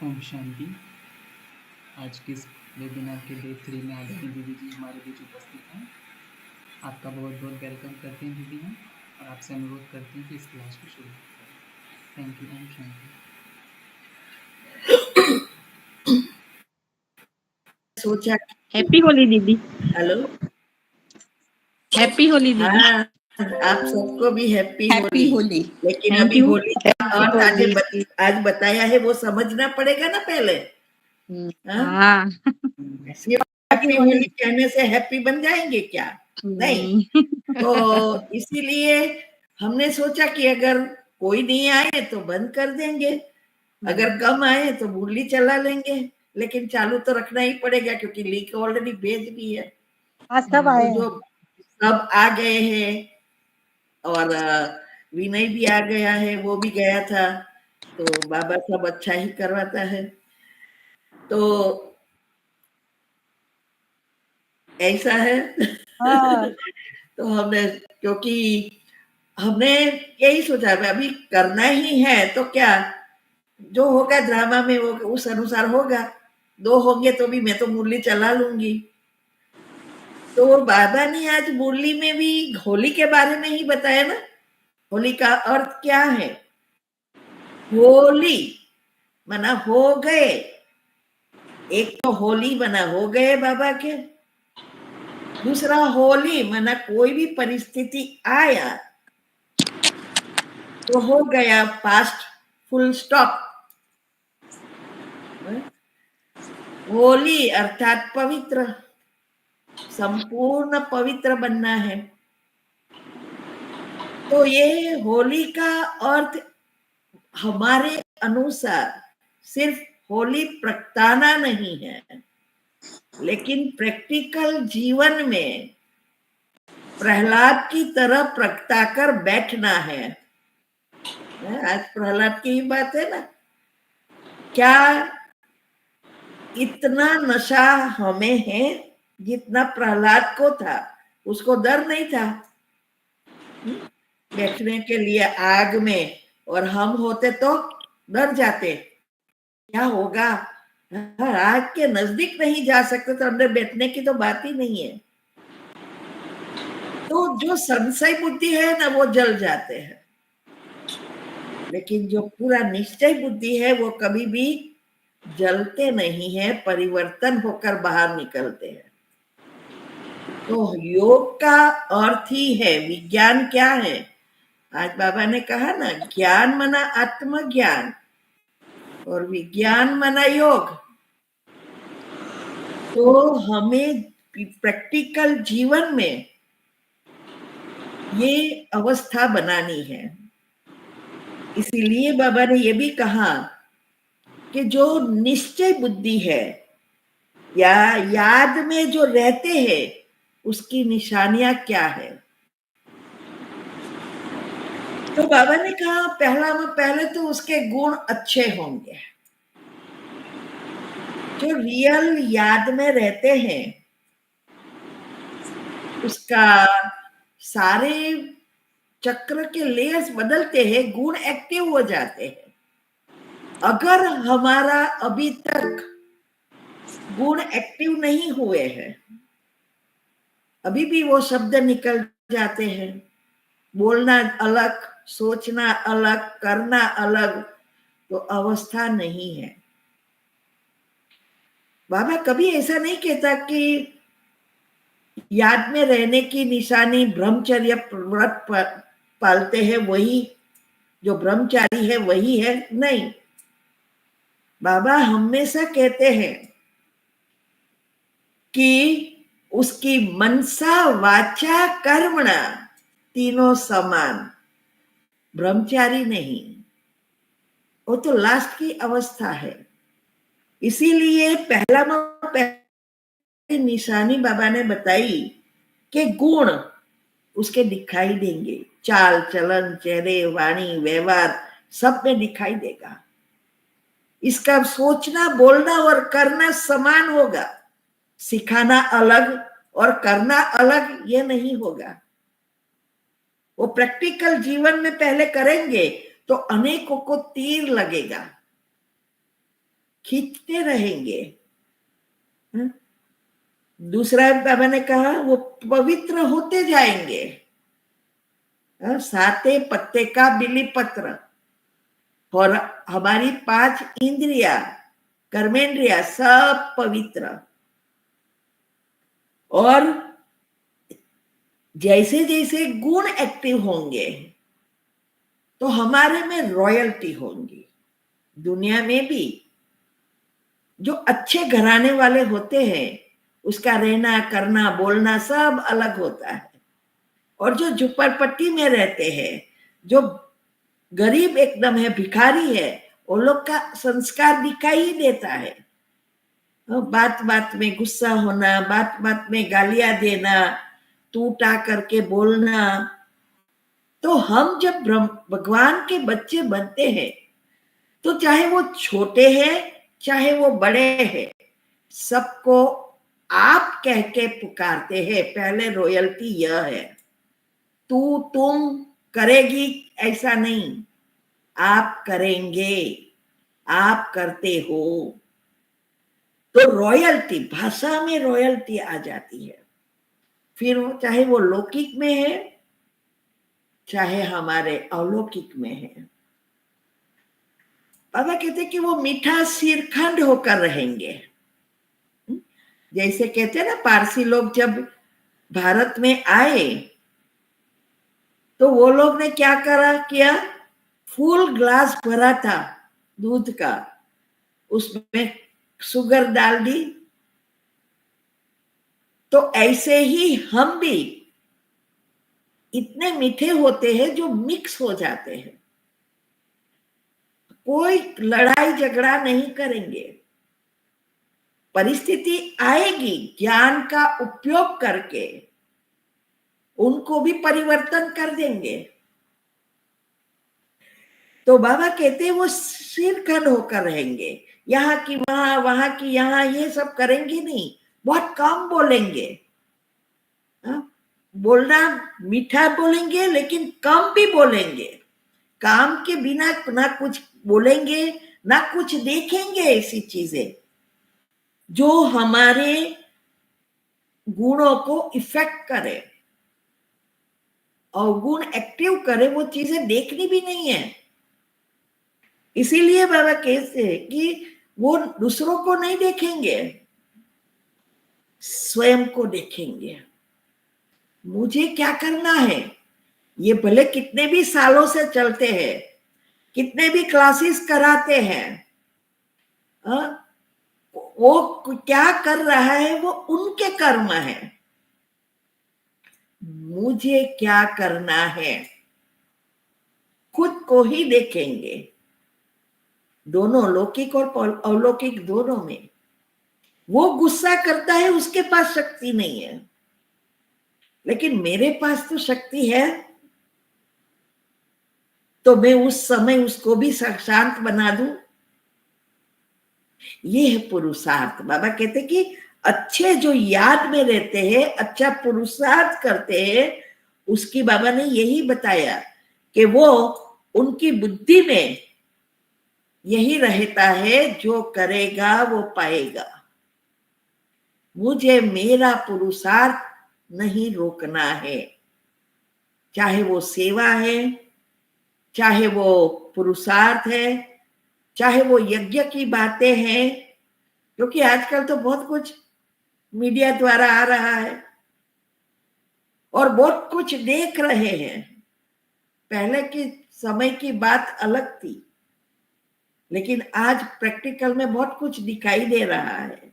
ओम शांति। आज के इस वेबिनार के डे 3 में आदरणीय दीदी जी हमारे बीच उपस्थित हैं। आपका बहुत बहुत वेलकम करते हैं दीदी हम, और आपसे अनुरोध करते हैं कि इस क्लास को शुरू करें। Thank you. ओम शांति। सोचा हैप्पी होली दीदी। हेलो, हैप्पी होली दीदी। हाँ, आप सबको भी हैप्पी होली। लेकिन Thank अभी you. होली का अर्थ आज बताया है, वो समझना पड़ेगा ना पहले। हाँ। ये हैप्पी होली कहने से हैप्पी बन जाएंगे क्या? नहीं। तो इसीलिए हमने सोचा कि अगर कोई नहीं आए तो बंद कर देंगे, अगर कम आए तो मुरली चला लेंगे, लेकिन चालू तो रखना ही पड़ेगा क्योंकि लिंक ऑलरेडी भेज दी है। सब आए तो जो सब आ गए हैं और विनय भी आ गया है, वो भी गया था, तो बाबा सब अच्छा ही करवाता है। तो ऐसा है। तो हमने, क्योंकि हमने यही सोचा अभी करना ही है तो क्या जो होगा ड्रामा में वो उस अनुसार होगा। 2 होंगे तो भी मैं तो मुरली चला लूंगी। तो बाबा ने आज मुरली में भी होली के बारे में ही बताया ना। होली का अर्थ क्या है? होली मना हो गए। एक तो होली मना हो गए बाबा के, दूसरा होली मना कोई भी परिस्थिति आया तो हो गया, पास्ट फुल स्टॉप। होली अर्थात पवित्र, संपूर्ण पवित्र बनना है। तो ये होली का अर्थ हमारे अनुसार सिर्फ होली प्रगटाना नहीं है, लेकिन प्रैक्टिकल जीवन में प्रहलाद की तरह प्रगटाकर बैठना है। आज प्रहलाद की ही बात है ना, क्या इतना नशा हमें है जितना प्रहलाद को था? उसको डर नहीं था बैठने के लिए आग में, और हम होते तो डर जाते, क्या होगा, आग के नजदीक नहीं जा सकते, तो अंदर बैठने की तो बात ही नहीं है। तो जो संशय बुद्धि है ना वो जल जाते हैं, लेकिन जो पूरा निश्चय बुद्धि है वो कभी भी जलते नहीं है, परिवर्तन होकर बाहर निकलते हैं। तो योग का अर्थ ही है, विज्ञान क्या है? आज बाबा ने कहा ना, ज्ञान मना आत्मज्ञान और विज्ञान मना योग। तो हमें प्रैक्टिकल जीवन में ये अवस्था बनानी है। इसीलिए बाबा ने ये भी कहा कि जो निश्चय बुद्धि है या याद में जो रहते हैं उसकी निशानियां क्या है। तो बाबा ने कहा पहले तो उसके गुण अच्छे होंगे। जो रियल याद में रहते हैं उसका सारे चक्र के लेयर्स बदलते हैं, गुण एक्टिव हो जाते हैं। अगर हमारा अभी तक गुण एक्टिव नहीं हुए हैं, अभी भी वो शब्द निकल जाते हैं, बोलना अलग, सोचना अलग, करना अलग, तो अवस्था नहीं है। बाबा कभी ऐसा नहीं कहता कि याद में रहने की निशानी ब्रह्मचर्य व्रत पालते हैं वही, जो ब्रह्मचारी है वही है, नहीं। बाबा हमेशा कहते हैं कि उसकी मनसा वाचा कर्मणा तीनों समान, ब्रह्मचारी नहीं, वो तो लास्ट की अवस्था है। इसीलिए पहली निशानी बाबा ने बताई कि गुण उसके दिखाई देंगे, चाल चलन, चेहरे, वाणी, व्यवहार सब में दिखाई देगा। इसका सोचना, बोलना और करना समान होगा। सिखाना अलग और करना अलग ये नहीं होगा। वो प्रैक्टिकल जीवन में पहले करेंगे तो अनेकों को तीर लगेगा। खींचते रहेंगे। दूसरा बाबा ने कहा वो पवित्र होते जाएंगे। साते पत्ते का बिली पत्र, और हमारी 5 इंद्रिया, कर्मेंद्रिया सब पवित्र। और जैसे जैसे गुण एक्टिव होंगे तो हमारे में रॉयल्टी होंगी। दुनिया में भी जो अच्छे घराने वाले होते हैं उसका रहना करना बोलना सब अलग होता है, और जो झुपड़पट्टी में रहते हैं, जो गरीब एकदम है, भिखारी है, वो लोग का संस्कार दिखाई ही देता है। बात बात में गुस्सा होना, बात बात में गालियां देना, तू टा करके बोलना। तो हम जब भगवान के बच्चे बनते हैं तो चाहे वो छोटे हैं चाहे वो बड़े हैं, सबको आप कह के पुकारते हैं। पहले रॉयल्टी यह है, तू तुम करेगी ऐसा नहीं, आप करेंगे, आप करते हो। तो रॉयल्टी, भाषा में रॉयल्टी आ जाती है। फिर चाहे वो लौकिक में है चाहे हमारे अलौकिक में है। बाबा कहते कि वो मीठा सिरखंड होकर रहेंगे। जैसे कहते हैं ना, पारसी लोग जब भारत में आए तो वो लोग ने क्या किया, फुल ग्लास भरा था दूध का, उसमें शुगर डाल दी। तो ऐसे ही हम भी इतने मीठे होते हैं जो मिक्स हो जाते हैं। कोई लड़ाई झगड़ा नहीं करेंगे, परिस्थिति आएगी ज्ञान का उपयोग करके उनको भी परिवर्तन कर देंगे। तो बाबा कहते हैं वो सिरखंड होकर रहेंगे, यहाँ की वहां, वहां की यहाँ, ये सब करेंगे नहीं, बहुत कम बोलेंगे। बोलना मीठा बोलेंगे लेकिन कम भी बोलेंगे, काम के बिना ना कुछ बोलेंगे ना कुछ देखेंगे। ऐसी चीजें जो हमारे गुणों को इफेक्ट करे, अवगुण एक्टिव करे, वो चीजें देखनी भी नहीं है। इसीलिए बाबा कहते हैं कि वो दूसरों को नहीं देखेंगे, स्वयं को देखेंगे। मुझे क्या करना है, ये भले कितने भी सालों से चलते हैं, कितने भी क्लासेस कराते हैं, वो क्या कर रहा है वो उनके कर्म है। मुझे क्या करना है, खुद को ही देखेंगे। दोनों लौकिक और अलौकिक दोनों में वो गुस्सा करता है, उसके पास शक्ति नहीं है, लेकिन मेरे पास तो शक्ति है, तो मैं उस समय उसको भी शांत बना दूं। ये है पुरुषार्थ। बाबा कहते कि अच्छे जो याद में रहते हैं, अच्छा पुरुषार्थ करते हैं, उसकी बाबा ने यही बताया कि वो उनकी बुद्धि में यही रहता है, जो करेगा वो पाएगा। मुझे मेरा पुरुषार्थ नहीं रोकना है, चाहे वो सेवा है, चाहे वो पुरुषार्थ है, चाहे वो यज्ञ की बातें हैं, क्योंकि आजकल तो बहुत कुछ मीडिया द्वारा आ रहा है और बहुत कुछ देख रहे हैं। पहले के समय की बात अलग थी, लेकिन आज प्रैक्टिकल में बहुत कुछ दिखाई दे रहा है।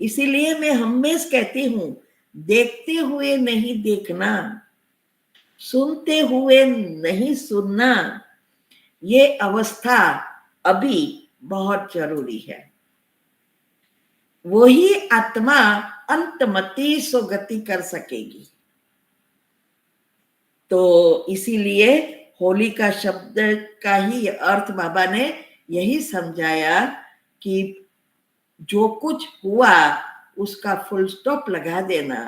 इसीलिए मैं हमेशा कहती हूं, देखते हुए नहीं देखना, सुनते हुए नहीं सुनना, ये अवस्था अभी बहुत जरूरी है। वही आत्मा अंतमति सुगति कर सकेगी। तो इसीलिए होली का शब्द का ही अर्थ बाबा ने यही समझाया कि जो कुछ हुआ उसका फुल स्टॉप लगा देना।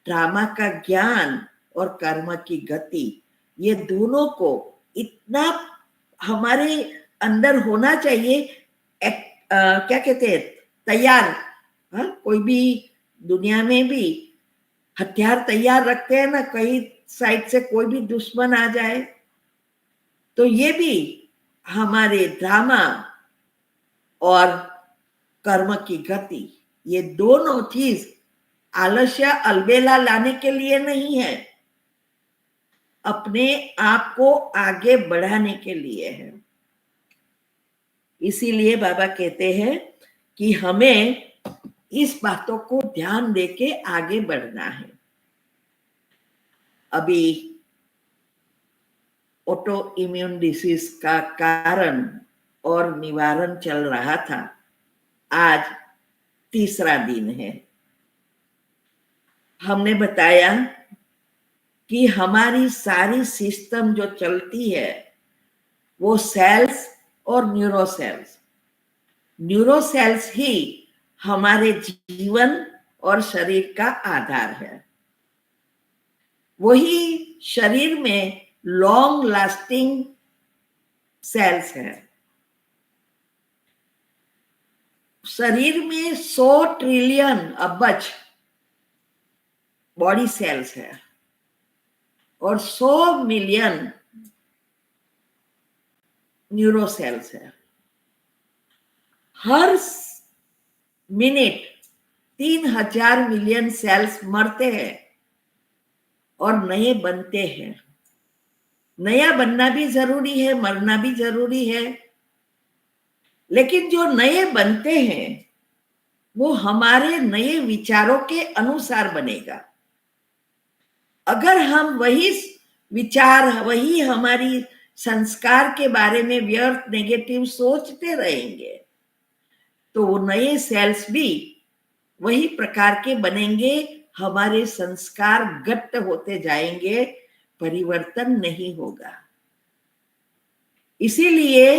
ड्रामा का ज्ञान और कर्म की गति, ये दोनों को इतना हमारे अंदर होना चाहिए क्या कहते हैं, तैयार, हाँ, कोई भी दुनिया में भी हथियार तैयार रखते हैं ना, कई साइड से कोई भी दुश्मन आ जाए। तो ये भी हमारे ड्रामा और कर्म की गति, ये दोनों चीज आलस्य अलबेला लाने के लिए नहीं है, अपने आप को आगे बढ़ाने के लिए है। इसीलिए बाबा कहते हैं कि हमें इस बातों को ध्यान देके आगे बढ़ना है। अभी ऑटो इम्यून डिसीज का कारण और निवारण चल रहा था, आज तीसरा दिन है। हमने बताया कि हमारी सारी सिस्टम जो चलती है वो सेल्स और न्यूरोसेल्स ही हमारे जीवन और शरीर का आधार है। वही शरीर में लॉन्ग लास्टिंग सेल्स है। शरीर में 100 ट्रिलियन अब्ज बॉडी सेल्स है और 100 मिलियन न्यूरोसेल्स है। हर मिनट 3000 मिलियन सेल्स मरते हैं और नए बनते हैं। नया बनना भी जरूरी है, मरना भी जरूरी है, लेकिन जो नए बनते हैं वो हमारे नए विचारों के अनुसार बनेगा। अगर हम वही विचार, वही हमारी संस्कार के बारे में व्यर्थ नेगेटिव सोचते रहेंगे तो वो नए सेल्स भी वही प्रकार के बनेंगे, हमारे संस्कार गट्ट होते जाएंगे, परिवर्तन नहीं होगा। इसीलिए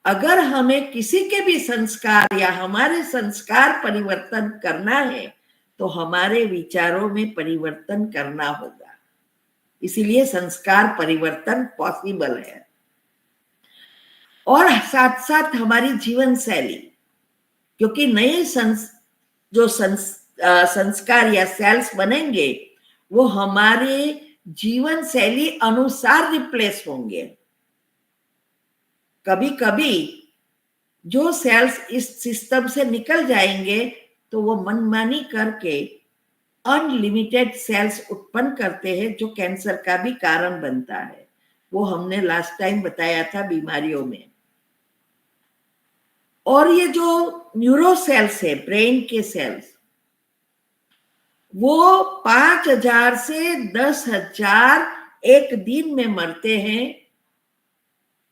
अगर हमें किसी के भी संस्कार या हमारे संस्कार परिवर्तन करना है तो हमारे विचारों में परिवर्तन करना होगा। इसीलिए संस्कार परिवर्तन पॉसिबल है। और साथ साथ हमारी जीवन शैली, क्योंकि नए जो संस्कार या सेल्स बनेंगे वो हमारे जीवन शैली अनुसार रिप्लेस होंगे। कभी कभी जो सेल्स इस सिस्टम से निकल जाएंगे तो वो मनमानी करके अनलिमिटेड सेल्स उत्पन्न करते हैं, जो कैंसर का भी कारण बनता है। वो हमने लास्ट टाइम बताया था बीमारियों में। और ये जो न्यूरोसेल्स है, ब्रेन के सेल्स, वो 5000 से 10,000 एक दिन में मरते हैं,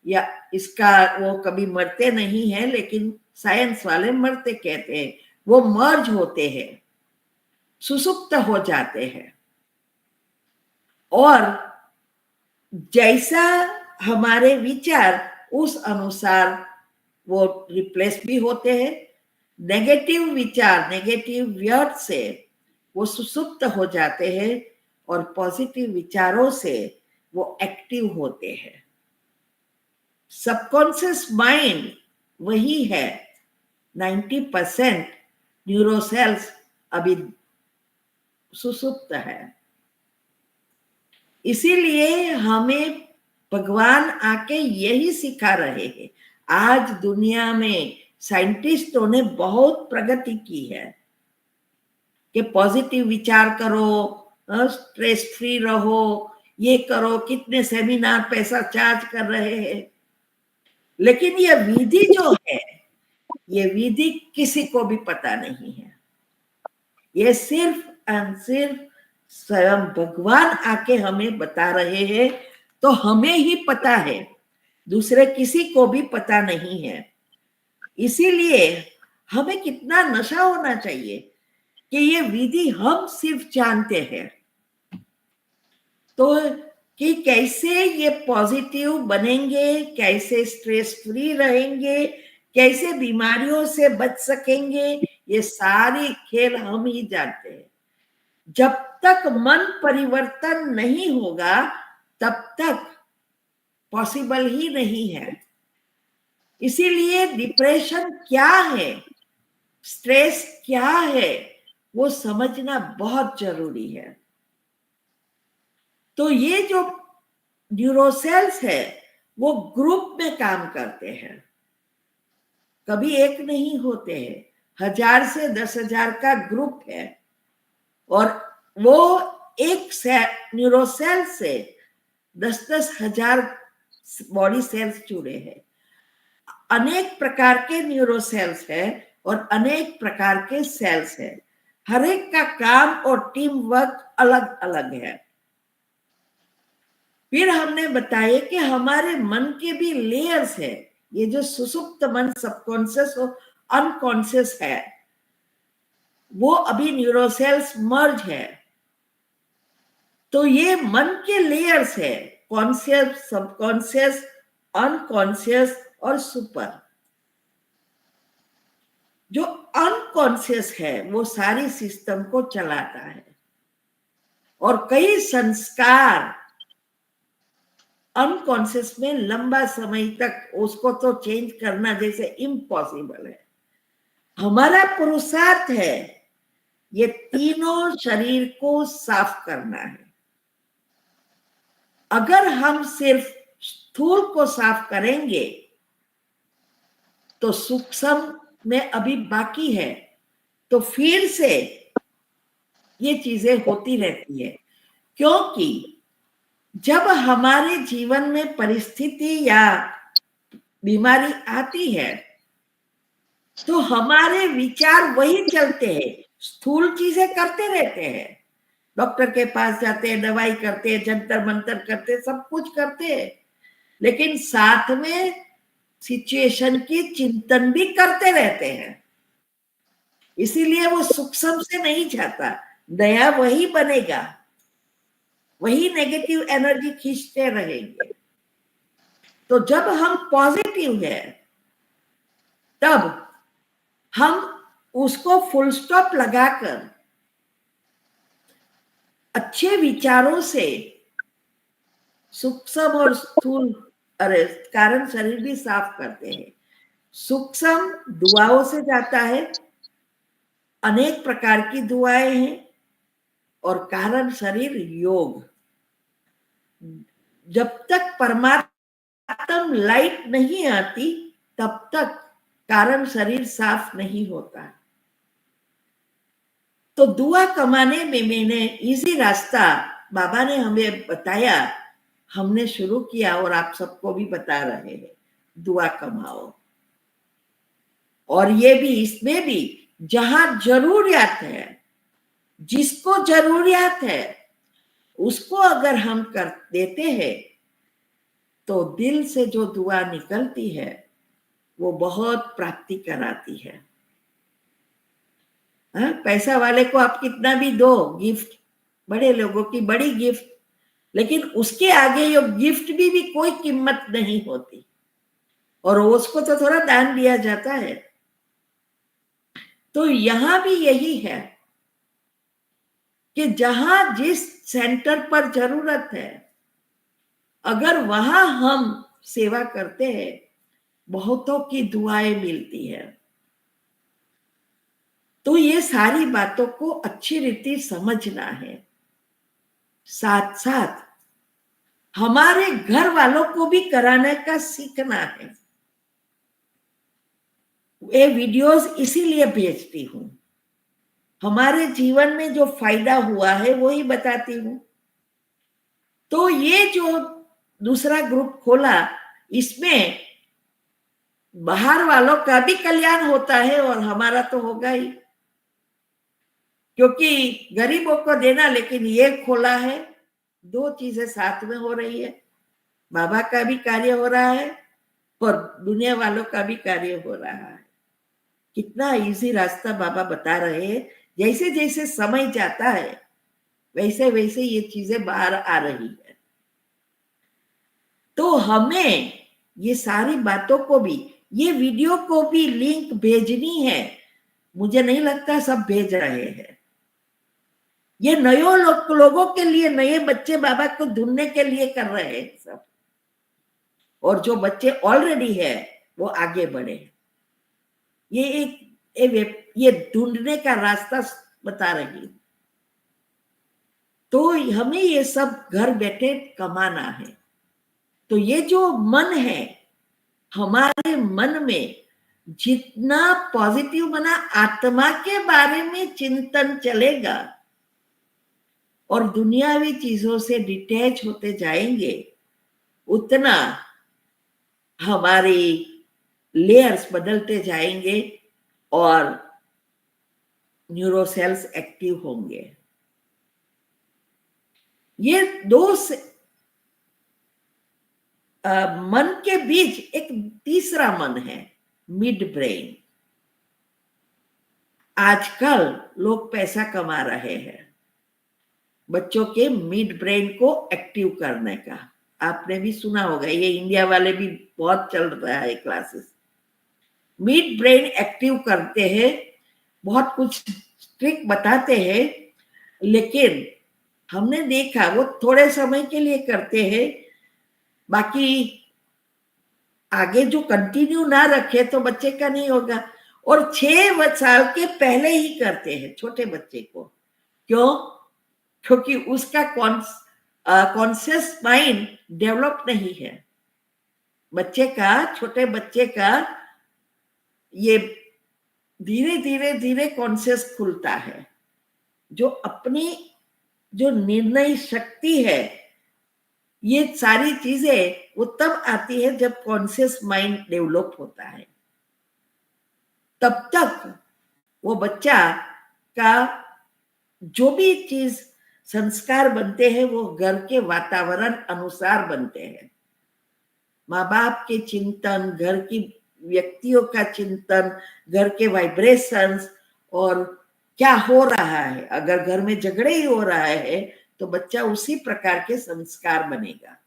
या इसका वो कभी मरते नहीं है लेकिन साइंस वाले मरते कहते हैं। वो मर्ज होते हैं, सुसुप्त हो जाते हैं, और जैसा हमारे विचार उस अनुसार वो रिप्लेस भी होते हैं। नेगेटिव विचार, नेगेटिव व्यर्थ से वो सुसुप्त हो जाते हैं और पॉजिटिव विचारों से वो एक्टिव होते हैं। सबकॉन्शियस माइंड वही है। 90% न्यूरोसेल्स अभी सुसुप्त है। इसीलिए हमें भगवान आके यही सिखा रहे हैं। आज दुनिया में साइंटिस्टों ने बहुत प्रगति की है कि पॉजिटिव विचार करो, स्ट्रेस फ्री रहो, ये करो, कितने सेमिनार पैसा चार्ज कर रहे हैं। लेकिन ये विधि जो है, ये विधि किसी को भी पता नहीं है। ये सिर्फ और सिर्फ स्वयं भगवान आके हमें बता रहे हैं, तो हमें ही पता है, दूसरे किसी को भी पता नहीं है। इसीलिए हमें कितना नशा होना चाहिए कि ये विधि हम सिर्फ जानते हैं, तो कि कैसे ये पॉजिटिव बनेंगे, कैसे स्ट्रेस फ्री रहेंगे, कैसे बीमारियों से बच सकेंगे, ये सारी खेल हम ही जानते हैं। जब तक मन परिवर्तन नहीं होगा तब तक पॉसिबल ही नहीं है। इसीलिए डिप्रेशन क्या है, स्ट्रेस क्या है, वो समझना बहुत जरूरी है। तो ये जो न्यूरोसेल्स है वो ग्रुप में काम करते हैं, कभी एक नहीं होते हैं, 1000 से 10,000 का ग्रुप है और वो एक न्यूरोसेल से 10-10 हजार बॉडी सेल्स जुड़े हैं। अनेक प्रकार के न्यूरोसेल्स है और अनेक प्रकार के सेल्स है, हर एक का काम और टीम वर्क अलग अलग है। फिर हमने बताया कि हमारे मन के भी लेयर्स है, ये जो सुसुप्त मन सबकॉन्शियस और अनकॉन्शियस है वो अभी न्यूरोसेल्स मर्ज है। तो ये मन के लेयर्स है, कॉन्शियस, सबकॉन्शियस, अनकॉन्शियस और सुपर। जो अनकॉन्शियस है वो सारी सिस्टम को चलाता है और कई संस्कार अनकॉन्शियस में लंबा समय तक उसको तो चेंज करना जैसे इम्पॉसिबल है। हमारा पुरुषार्थ है ये तीनों शरीर को साफ करना है। अगर हम सिर्फ स्थूल को साफ करेंगे तो सूक्ष्म में अभी बाकी है, तो फिर से ये चीजें होती रहती है। क्योंकि जब हमारे जीवन में परिस्थिति या बीमारी आती है तो हमारे विचार वही चलते हैं, स्थूल चीजें करते रहते हैं, डॉक्टर के पास जाते हैं, दवाई करते हैं, जंतर मंतर करते हैं, सब कुछ करते हैं, लेकिन साथ में सिचुएशन की चिंतन भी करते रहते हैं। इसीलिए वो सूक्ष्म से नहीं जाता, दया वही बनेगा, वही नेगेटिव एनर्जी खींचते रहेंगे। तो जब हम पॉजिटिव है तब हम उसको फुल स्टॉप लगाकर अच्छे विचारों से सूक्ष्म और स्थूल कारण शरीर भी साफ करते हैं। सूक्ष्म दुआओं से जाता है, अनेक प्रकार की दुआएं हैं, और कारण शरीर योग। जब तक परमात्म लाइट नहीं आती तब तक कारण शरीर साफ नहीं होता। तो दुआ कमाने में मैंने इजी रास्ता बाबा ने हमें बताया, हमने शुरू किया और आप सबको भी बता रहे हैं, दुआ कमाओ। और ये भी, इसमें भी जहां जरूरियात है, जिसको जरूरियात है उसको अगर हम कर देते हैं तो दिल से जो दुआ निकलती है वो बहुत प्राप्ति कराती है। पैसा वाले को आप कितना भी दो गिफ्ट, बड़े लोगों की बड़ी गिफ्ट, लेकिन उसके आगे ये गिफ्ट भी कोई कीमत नहीं होती, और उसको तो थोड़ा दान दिया जाता है। तो यहां भी यही है कि जहां जिस सेंटर पर जरूरत है, अगर वहां हम सेवा करते हैं, बहुतों की दुआएं मिलती है। तो ये सारी बातों को अच्छी रीति समझना है। साथ साथ हमारे घर वालों को भी कराने का सीखना है। ये वीडियोस इसीलिए भेजती हूं, हमारे जीवन में जो फायदा हुआ है वो ही बताती हूं। तो ये जो दूसरा ग्रुप खोला, इसमें बाहर वालों का भी कल्याण होता है और हमारा तो होगा ही, क्योंकि गरीबों को देना, लेकिन ये खोला है, दो चीजें साथ में हो रही है, बाबा का भी कार्य हो रहा है और दुनिया वालों का भी कार्य हो रहा है। कितना इजी रास्ता बाबा बता रहे हैं। जैसे जैसे समय जाता है वैसे वैसे ये चीजें बाहर आ रही है। तो हमें ये सारी बातों को भी, ये वीडियो को भी लिंक भेजनी है। मुझे नहीं लगता सब भेज रहे हैं। ये नए लोगों के लिए, नए बच्चे बाबा को ढूंढने के लिए कर रहे हैं सब। और जो बच्चे ऑलरेडी है वो आगे बढ़े। ये ढूंढने का रास्ता बता रही। तो हमें ये सब घर बैठे कमाना है। तो ये जो मन है, हमारे मन में जितना पॉजिटिव बना आत्मा के बारे में चिंतन चलेगा और दुनियावी चीजों से डिटैच होते जाएंगे, उतना हमारी लेयर्स बदलते जाएंगे और न्यूरोसेल्स एक्टिव होंगे। ये मन के बीच एक तीसरा मन है, मिड ब्रेन। आजकल लोग पैसा कमा रहे हैं बच्चों के मिड ब्रेन को एक्टिव करने का। आपने भी सुना होगा, ये इंडिया वाले भी बहुत चल रहा है क्लासेस। मिड ब्रेन एक्टिव करते हैं, बहुत कुछ ट्रिक बताते हैं, लेकिन हमने देखा वो थोड़े समय के लिए करते हैं, बाकी आगे जो कंटिन्यू ना रखे तो बच्चे का नहीं होगा। और 6 साल के पहले ही करते हैं छोटे बच्चे को। क्यों? क्योंकि उसका कॉन्शियस माइंड डेवलप नहीं है। बच्चे का, छोटे बच्चे का ये धीरे धीरे धीरे कॉन्शियस खुलता है। जो अपनी जो निर्णय शक्ति है, ये सारी चीजें वो तब आती है जब कॉन्शियस माइंड डेवलप होता है। तब तक वो बच्चा का जो भी चीज संस्कार बनते हैं वो घर के वातावरण अनुसार बनते हैं। माँ बाप के चिंतन, घर की व्यक्तियों का चिंतन, घर के वाइब्रेशंस और क्या हो रहा है। अगर घर में झगड़े ही हो रहा है तो बच्चा उसी प्रकार के संस्कार बनेगा।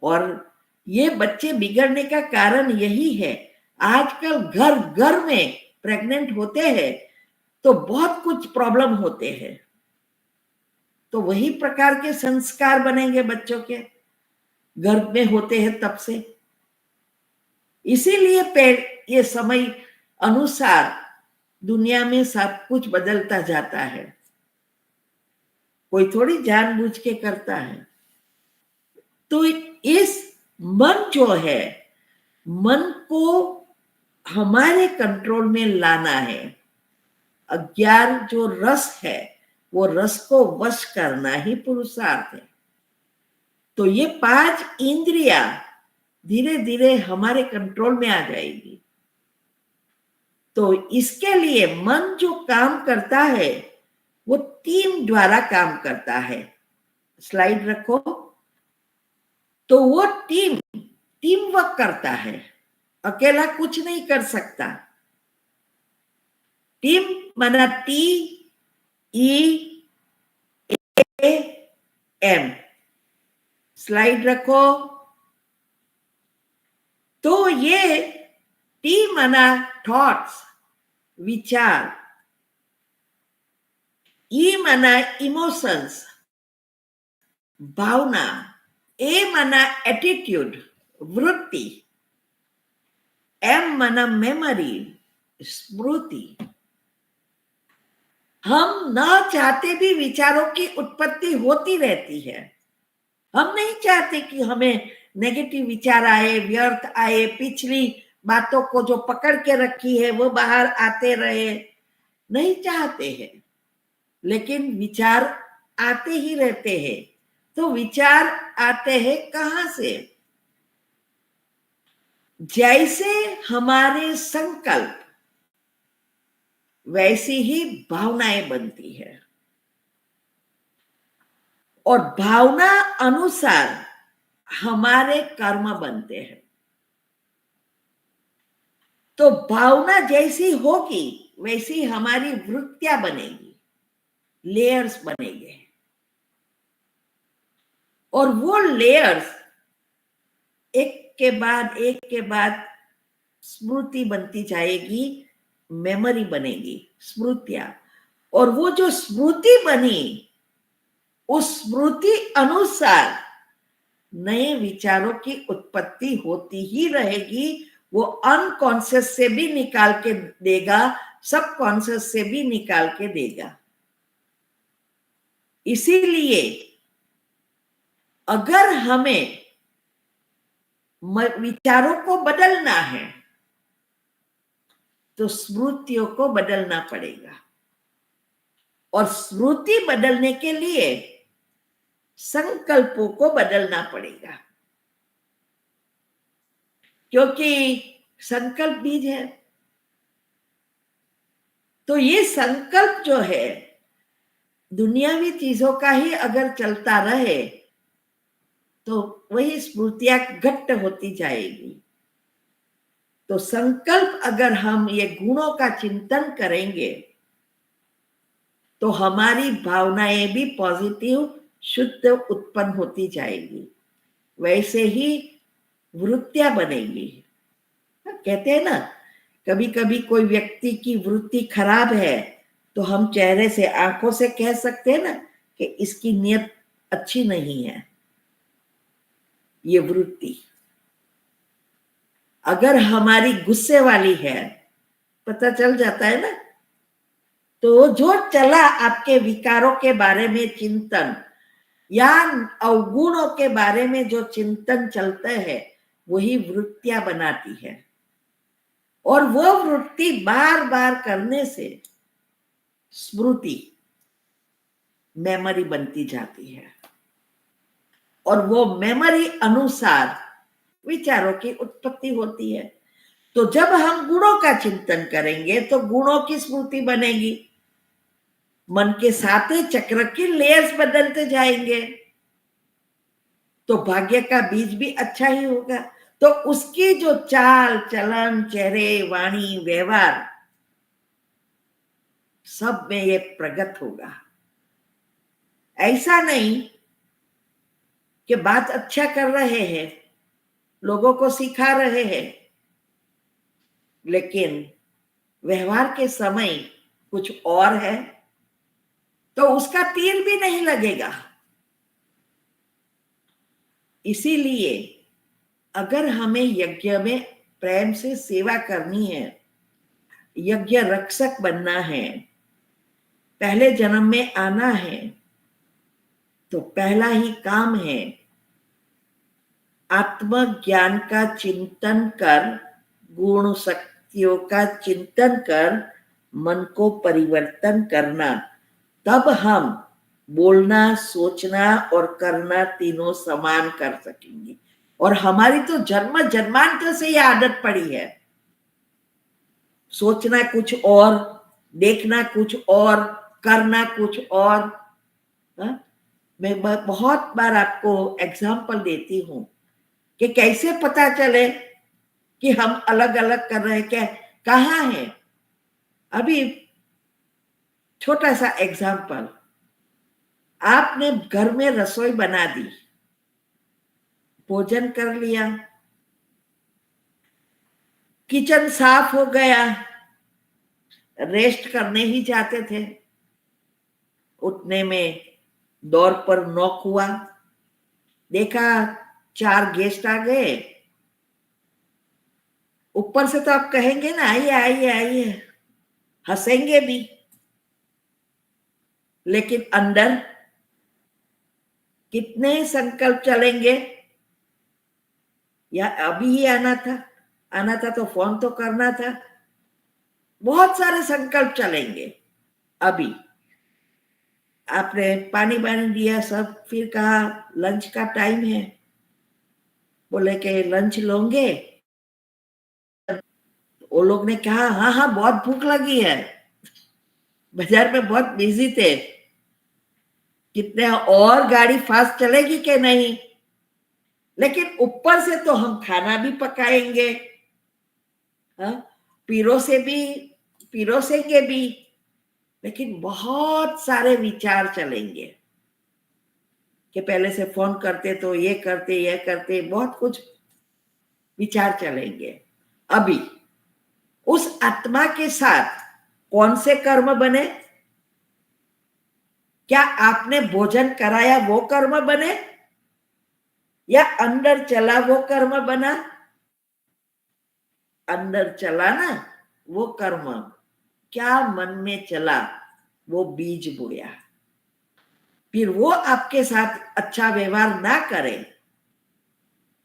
और ये बच्चे बिगड़ने का कारण यही है। आजकल घर घर में प्रेग्नेंट होते हैं तो बहुत कुछ प्रॉब्लम होते हैं, तो वही प्रकार के संस्कार बनेंगे बच्चों के, घर में होते हैं तब से। इसीलिए ये समय अनुसार दुनिया में सब कुछ बदलता जाता है, कोई थोड़ी जानबूझ के करता है। तो इस मन जो है, मन को हमारे कंट्रोल में लाना है। अज्ञान जो रस है, वो रस को वश करना ही पुरुषार्थ है। तो ये 5 इंद्रिया धीरे धीरे हमारे कंट्रोल में आ जाएगी। तो इसके लिए मन जो काम करता है वो टीम द्वारा काम करता है। स्लाइड रखो। तो वो टीम वर्क करता है, अकेला कुछ नहीं कर सकता। टीम माना TEAM। स्लाइड रखो। तो ये टी माना थॉट्स, विचार, ई माना इमोशंस, भावना, ए माना एटीट्यूड, वृत्ति, एम माना मेमोरी, स्मृति। हम न चाहते भी विचारों की उत्पत्ति होती रहती है। हम नहीं चाहते कि हमें नेगेटिव विचार आए, व्यर्थ आए, पिछली बातों को जो पकड़ के रखी है वो बाहर आते रहे, नहीं चाहते हैं। लेकिन विचार आते ही रहते हैं। तो विचार आते हैं कहां से? जैसे हमारे संकल्प वैसी ही भावनाएं बनती है, और भावना अनुसार हमारे कर्म बनते हैं। तो भावना जैसी होगी वैसी हमारी वृत्तियां बनेगी, लेयर्स बनेंगे, और वो लेयर्स एक के बाद स्मृति बनती जाएगी, मेमोरी बनेगी, स्मृतियां। और वो जो स्मृति बनी, उस स्मृति अनुसार नए विचारों की उत्पत्ति होती ही रहेगी। वो अनकॉन्शियस से भी निकाल के देगा, सबकॉन्शियस से भी निकाल के देगा। इसीलिए अगर हमें विचारों को बदलना है तो स्मृतियों को बदलना पड़ेगा, और स्मृति बदलने के लिए संकल्पों को बदलना पड़ेगा, क्योंकि संकल्प बीज है। तो ये संकल्प जो है दुनियावी चीजों का ही अगर चलता रहे तो वही स्मृतियां घट्ट होती जाएगी। तो संकल्प अगर हम ये गुणों का चिंतन करेंगे तो हमारी भावनाएं भी पॉजिटिव शुद्ध उत्पन्न होती जाएगी, वैसे ही वृत्तियां बनेगी। कहते हैं ना, कभी कभी कोई व्यक्ति की वृत्ति खराब है तो हम चेहरे से, आंखों से कह सकते हैं ना कि इसकी नीयत अच्छी नहीं है। ये वृत्ति अगर हमारी गुस्से वाली है, पता चल जाता है ना। तो जो चला आपके विकारों के बारे में चिंतन या अवगुणों के बारे में जो चिंतन चलता है वही वृत्तियां बनाती है, और वो वृत्ति बार बार करने से स्मृति, मेमोरी बनती जाती है, और वो मेमोरी अनुसार विचारों की उत्पत्ति होती है। तो जब हम गुणों का चिंतन करेंगे तो गुणों की स्मृति बनेगी, मन के सातवें चक्र की लेयर्स बदलते जाएंगे, तो भाग्य का बीज भी अच्छा ही होगा। तो उसकी जो चाल चलन, चेहरे, वाणी, व्यवहार, सब में ये प्रगट होगा। ऐसा नहीं कि बात अच्छा कर रहे हैं, लोगों को सिखा रहे हैं, लेकिन व्यवहार के समय कुछ और है, तो उसका तीर भी नहीं लगेगा। इसीलिए अगर हमें यज्ञ में प्रेम से सेवा करनी है, यज्ञ रक्षक बनना है, पहले जन्म में आना है, तो पहला ही काम है आत्मज्ञान का चिंतन कर, गुण शक्तियों का चिंतन कर मन को परिवर्तन करना। तब हम बोलना, सोचना और करना तीनों समान कर सकेंगे। और हमारी तो जन्म जन्मांतर से ये आदत पड़ी है, सोचना कुछ और, देखना कुछ और, करना कुछ और। मैं बहुत बार आपको एग्जाम्पल देती हूं कि कैसे पता चले कि हम अलग अलग कर रहे हैं, क्या कहाँ है। अभी छोटा सा एग्जाम्पल, आपने घर में रसोई बना दी, भोजन कर लिया, किचन साफ हो गया, रेस्ट करने ही जाते थे, उठने में दौर पर नॉक हुआ, देखा 4 गेस्ट आ गए। ऊपर से तो आप कहेंगे ना आइए आइए आइए, हंसेंगे भी, लेकिन अंदर कितने संकल्प चलेंगे, या अभी ही आना था तो फोन तो करना था, बहुत सारे संकल्प चलेंगे। अभी आपने पानी वानी दिया सब, फिर कहा लंच का टाइम है, बोले कि लंच लोगे? वो लोग ने कहा हाँ हाँ बहुत भूख लगी है, बाजार में बहुत बिजी थे, कितने और गाड़ी फास्ट चलेगी कि नहीं, लेकिन ऊपर से तो हम खाना भी पकाएंगे, पीरोसेंगे भी, लेकिन बहुत सारे विचार चलेंगे कि पहले से फोन करते तो ये करते, बहुत कुछ विचार चलेंगे। अभी उस आत्मा के साथ कौन से कर्म बने? क्या आपने भोजन कराया वो कर्म बने, या अंदर चला वो कर्म बना? अंदर चला ना वो कर्म, क्या मन में चला वो बीज बोया। फिर वो आपके साथ अच्छा व्यवहार ना करे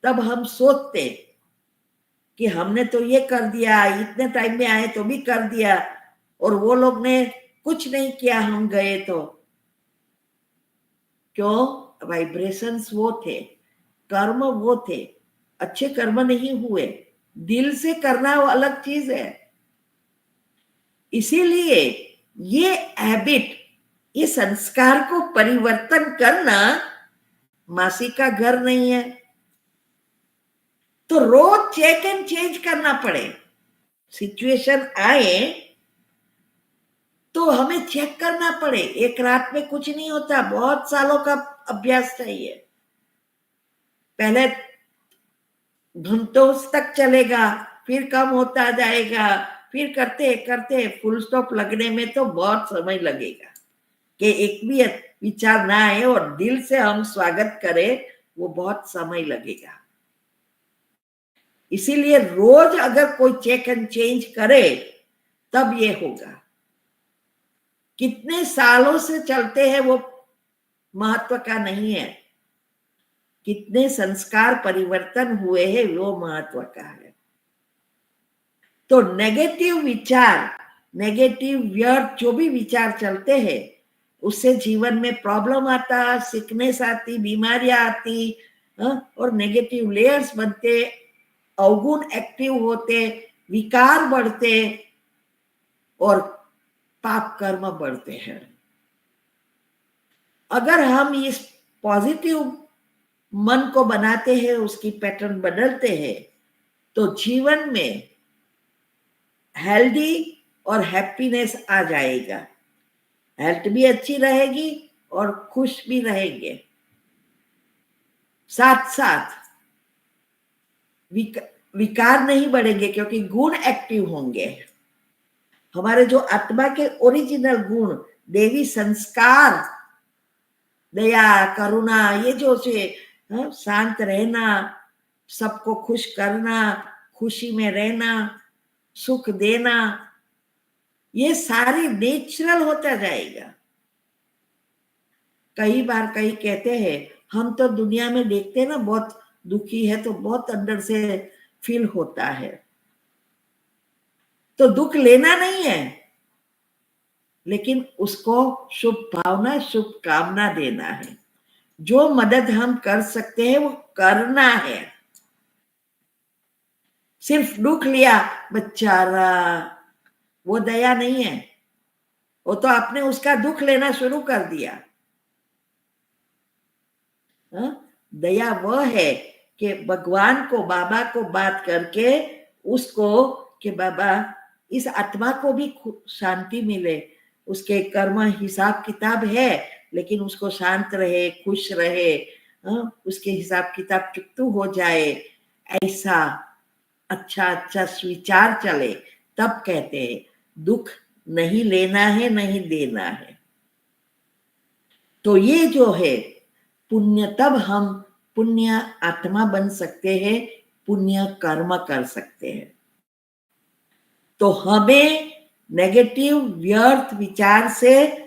तब हम सोचते कि हमने तो ये कर दिया, इतने टाइम में आए तो भी कर दिया, और वो लोग ने कुछ नहीं किया, हम गए तो। क्यों? वाइब्रेशंस वो थे, कर्म वो थे, अच्छे कर्म नहीं हुए। दिल से करना वो अलग चीज है। इसीलिए ये हैबिट, ये संस्कार को परिवर्तन करना मासी का घर नहीं है। तो रोज चेक एंड चेंज करना पड़े। सिचुएशन आए तो हमें चेक करना पड़े। एक रात में कुछ नहीं होता, बहुत सालों का अभ्यास चाहिए। पहले घंटों तक चलेगा, फिर कम होता जाएगा, फिर करते करते फुल स्टॉप लगने में तो बहुत समय लगेगा कि एक भी विचार ना आए और दिल से हम स्वागत करें, वो बहुत समय लगेगा। इसीलिए रोज अगर कोई चेक एंड चेंज करे तब ये होगा। कितने सालों से चलते हैं वो महत्व का नहीं है, कितने संस्कार परिवर्तन हुए हैं वो महत्व का है। तो नेगेटिव विचार, नेगेटिव व्यर्थ जो भी विचार चलते हैं उससे जीवन में प्रॉब्लम आता, सिकनेस आती, बीमारियां आती, और नेगेटिव लेयर्स बनते, अवगुण एक्टिव होते, विकार बढ़ते और पाप कर्म बढ़ते हैं। अगर हम इस पॉजिटिव मन को बनाते हैं, उसकी पैटर्न बदलते हैं, तो जीवन में हेल्दी और हैप्पीनेस आ जाएगा। हेल्थ भी अच्छी रहेगी और खुश भी रहेंगे। साथ साथ विकार नहीं बढ़ेंगे क्योंकि गुण एक्टिव होंगे। हमारे जो आत्मा के ओरिजिनल गुण, देवी संस्कार, दया, करुणा, ये जो से शांत रहना, सबको खुश करना, खुशी में रहना, सुख देना, ये सारी नेचुरल होता जाएगा। कई बार कई कहते हैं हम तो दुनिया में देखते हैं ना, बहुत दुखी है तो बहुत अंदर से फील होता है। तो दुख लेना नहीं है, लेकिन उसको शुभ भावना, शुभ कामना देना है। जो मदद हम कर सकते हैं वो करना है। सिर्फ दुख लिया बेचारा, वो दया नहीं है। वो तो आपने उसका दुख लेना शुरू कर दिया। दया वह है कि भगवान को, बाबा को बात करके उसको कि बाबा इस आत्मा को भी शांति मिले, उसके कर्म हिसाब किताब है लेकिन उसको शांत रहे, खुश रहे, उसके हिसाब किताब चुकतू हो जाए, ऐसा अच्छा अच्छा विचार चले, तब कहते हैं दुख नहीं लेना है, नहीं देना है। तो ये जो है पुण्य, तब हम पुण्य आत्मा बन सकते हैं, पुण्य कर्म कर सकते हैं। तो हमें नेगेटिव व्यर्थ विचार से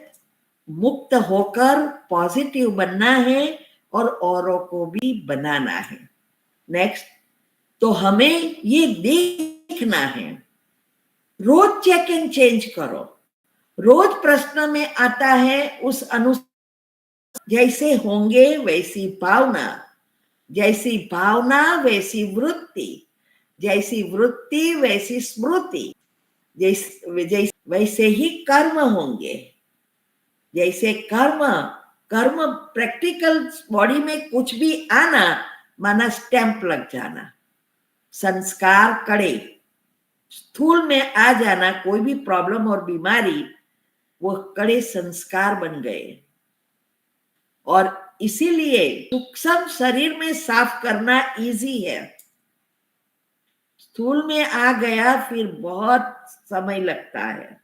मुक्त होकर पॉजिटिव बनना है और औरों को भी बनाना है। नेक्स्ट, तो हमें ये देखना है, रोज चेक एंड चेंज करो। रोज प्रश्न में आता है उस अनुसार, जैसे होंगे वैसी भावना, जैसी भावना वैसी वृत्ति, जैसी वृत्ति वैसी स्मृति, वैसे ही कर्म होंगे। जैसे कर्म, कर्म प्रैक्टिकल बॉडी में कुछ भी आना माना स्टैंप लग जाना, संस्कार कड़े स्थूल में आ जाना, कोई भी प्रॉब्लम और बीमारी वो कड़े संस्कार बन गए। और इसीलिए सूक्ष्म शरीर में साफ करना इजी है, स्थूल में आ गया फिर बहुत समय लगता है।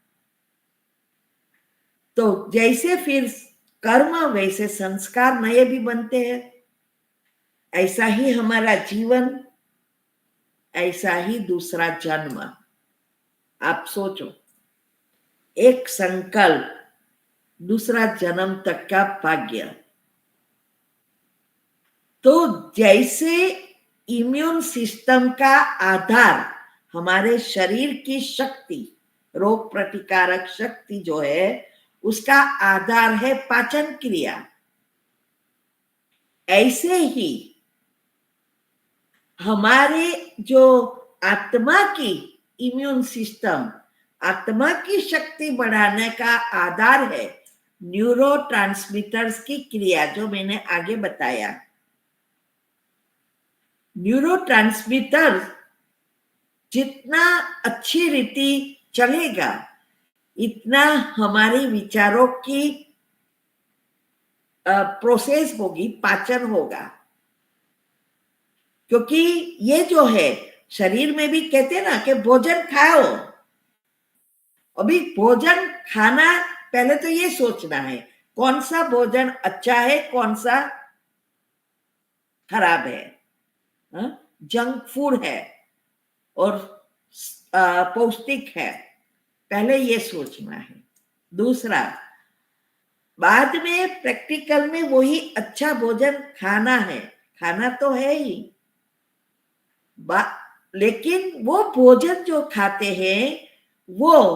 तो जैसे फिर कर्म वैसे संस्कार नए भी बनते हैं। ऐसा ही हमारा जीवन, ऐसा ही दूसरा जन्म। आप सोचो, एक संकल्प, दूसरा जन्म तक का भाग्य। तो जैसे इम्यून सिस्टम का आधार हमारे शरीर की शक्ति, रोग प्रतिकारक शक्ति जो है, उसका आधार है पाचन क्रिया। ऐसे ही हमारे जो आत्मा की इम्यून सिस्टम, आत्मा की शक्ति बढ़ाने का आधार है न्यूरोट्रांसमीटर्स की क्रिया, जो मैंने आगे बताया। न्यूरोट्रांसमीटर जितना अच्छी रीति चलेगा, इतना हमारे विचारों की प्रोसेस होगी, पाचन होगा। क्योंकि ये जो है शरीर में भी कहते हैं ना कि भोजन खाओ। अभी भोजन खाना, पहले तो ये सोचना है कौन सा भोजन अच्छा है, कौन सा खराब है। जंक फूड है और पौष्टिक है, पहले ये सोचना है। दूसरा, बाद में प्रैक्टिकल में वही अच्छा भोजन खाना है, खाना तो है ही, लेकिन वो भोजन जो खाते हैं वो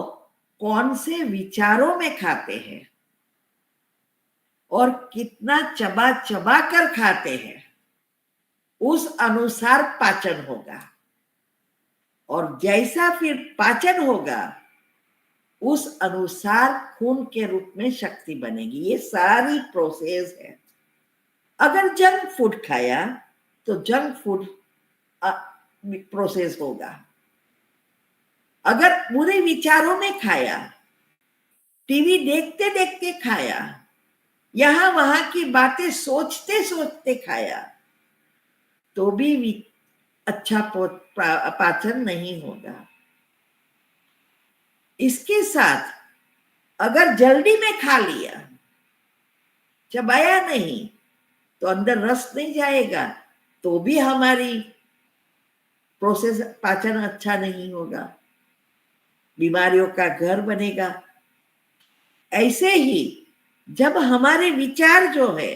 कौन से विचारों में खाते हैं और कितना चबा चबा कर खाते हैं, उस अनुसार पाचन होगा। और जैसा फिर पाचन होगा, उस अनुसार खून के रूप में शक्ति बनेगी। ये सारी प्रोसेस है। अगर जंक फूड खाया तो जंक फूड प्रोसेस होगा। अगर बुरे विचारों में खाया, टीवी देखते देखते खाया, यहां वहां की बातें सोचते सोचते खाया, तो भी अच्छा पाचन नहीं होगा। इसके साथ अगर जल्दी में खा लिया, चबाया नहीं, तो अंदर रस नहीं जाएगा, तो भी हमारी प्रोसेस पाचन अच्छा नहीं होगा, बीमारियों का घर बनेगा। ऐसे ही जब हमारे विचार जो है,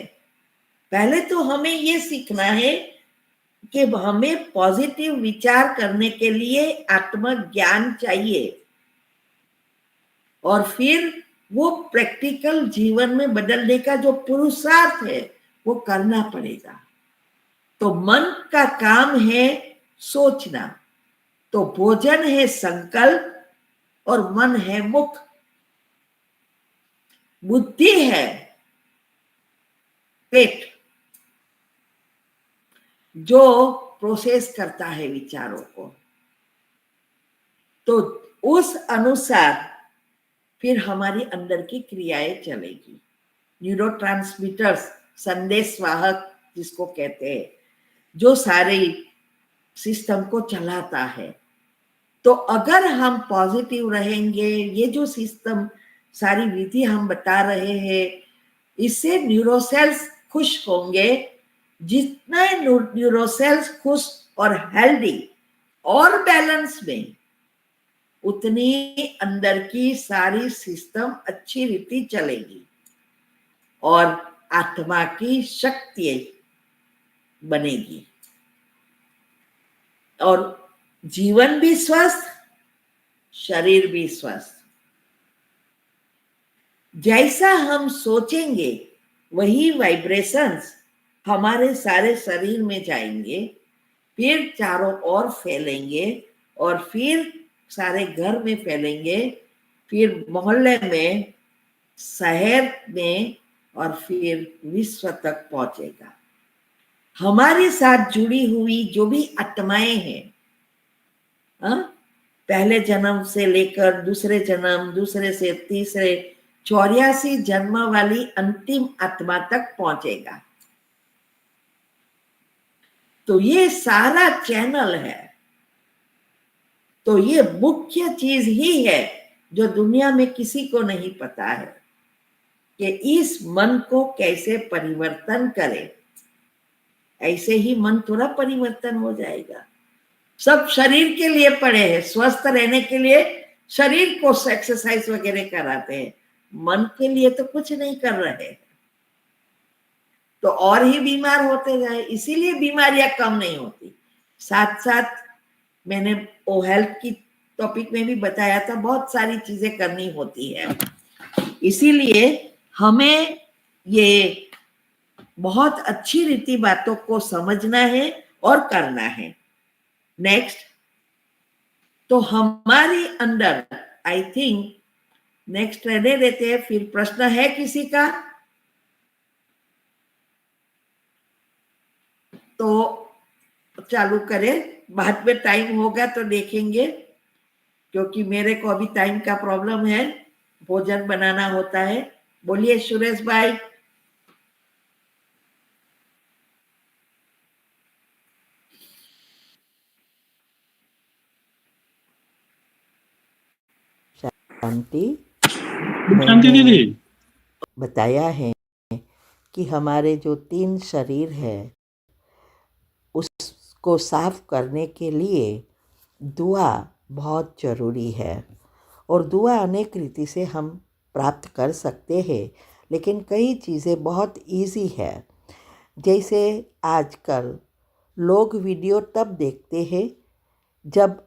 पहले तो हमें ये सीखना है कि हमें पॉजिटिव विचार करने के लिए आत्मज्ञान चाहिए, और फिर वो प्रैक्टिकल जीवन में बदलने का जो पुरुषार्थ है वो करना पड़ेगा। तो मन का काम है सोचना, तो भोजन है संकल्प और मन है मुख। बुद्धि है पेट, जो प्रोसेस करता है विचारों को। तो उस अनुसार फिर हमारी अंदर की क्रियाएं चलेगी। न्यूरोट्रांसमीटर्स, संदेश वाहक जिसको कहते हैं, जो सारे सिस्टम को चलाता है। तो अगर हम पॉजिटिव रहेंगे, ये जो सिस्टम सारी विधि हम बता रहे हैं, इससे न्यूरोसेल्स खुश होंगे। जितना न्यूरोसेल्स खुश और हेल्दी और बैलेंस में, उतनी अंदर की सारी सिस्टम अच्छी रीति चलेगी और आत्मा की शक्ति बनेगी और जीवन भी स्वस्थ, शरीर भी स्वस्थ। जैसा हम सोचेंगे वही वाइब्रेशंस हमारे सारे शरीर में जाएंगे, फिर चारों ओर फैलेंगे और फिर सारे घर में फैलेंगे, फिर मोहल्ले में, शहर में और फिर विश्व तक पहुंचेगा। हमारे साथ जुड़ी हुई जो भी आत्माएं हैं, पहले जन्म से लेकर दूसरे जन्म, दूसरे से तीसरे, 84 जन्म वाली अंतिम आत्मा तक पहुंचेगा। तो ये सारा चैनल है। तो ये मुख्य चीज ही है जो दुनिया में किसी को नहीं पता है, कि इस मन को कैसे परिवर्तन करें। ऐसे ही मन थोड़ा परिवर्तन हो जाएगा। सब शरीर के लिए पड़े हैं, स्वस्थ रहने के लिए शरीर को एक्सरसाइज वगैरह कराते हैं, मन के लिए तो कुछ नहीं कर रहे, तो और ही बीमार होते जाए। इसीलिए बीमारियां कम नहीं होती। साथ साथ मैंने वो हेल्थ की टॉपिक में भी बताया था, बहुत सारी चीजें करनी होती है। इसीलिए हमें ये बहुत अच्छी रीति बातों को समझना है और करना है। नेक्स्ट, तो हमारी अंदर आई थिंक नेक्स्ट रहने देते हैं, फिर प्रश्न है किसी का तो चालू करें, बाद में टाइम होगा तो देखेंगे, क्योंकि मेरे को अभी टाइम का प्रॉब्लम है, भोजन बनाना होता है। बोलिए सुरेश भाई। शांति, शांति दीदी, बताया है कि हमारे जो 3 शरीर है उसको साफ करने के लिए दुआ बहुत ज़रूरी है, और दुआ अनेक रीति से हम प्राप्त कर सकते हैं, लेकिन कई चीज़ें बहुत इजी है। जैसे आजकल लोग वीडियो तब देखते हैं जब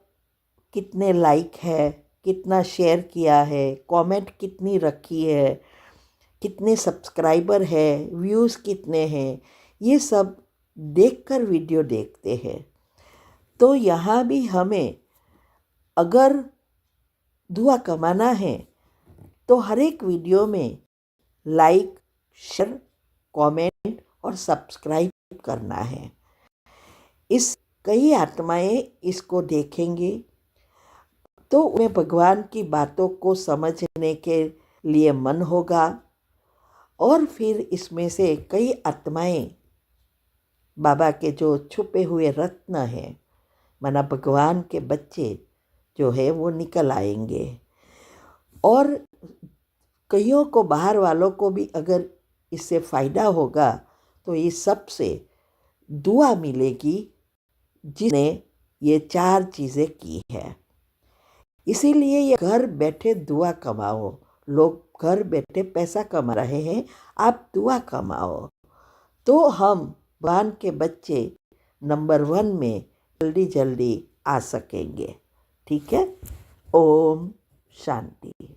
कितने लाइक है, कितना शेयर किया है, कमेंट कितनी रखी है, कितने सब्सक्राइबर है, व्यूज़ कितने हैं, ये सब देखकर वीडियो देखते हैं। तो यहाँ भी हमें अगर दुआ कमाना है तो हर एक वीडियो में लाइक, शेयर, कमेंट और सब्सक्राइब करना है। इस कई आत्माएं इसको देखेंगे तो उन्हें भगवान की बातों को समझने के लिए मन होगा, और फिर इसमें से कई आत्माएं बाबा के जो छुपे हुए रत्न हैं, माना भगवान के बच्चे जो है वो निकल आएंगे। और कईयों को, बाहर वालों को भी अगर इससे फ़ायदा होगा तो ये सबसे दुआ मिलेगी जिसने ये 4 चीज़ें की है। इसीलिए ये घर बैठे दुआ कमाओ। लोग घर बैठे पैसा कमा रहे हैं, आप दुआ कमाओ, तो हम भगवान के बच्चे नंबर 1 में जल्दी जल्दी आ सकेंगे। ठीक है। ओम शांति।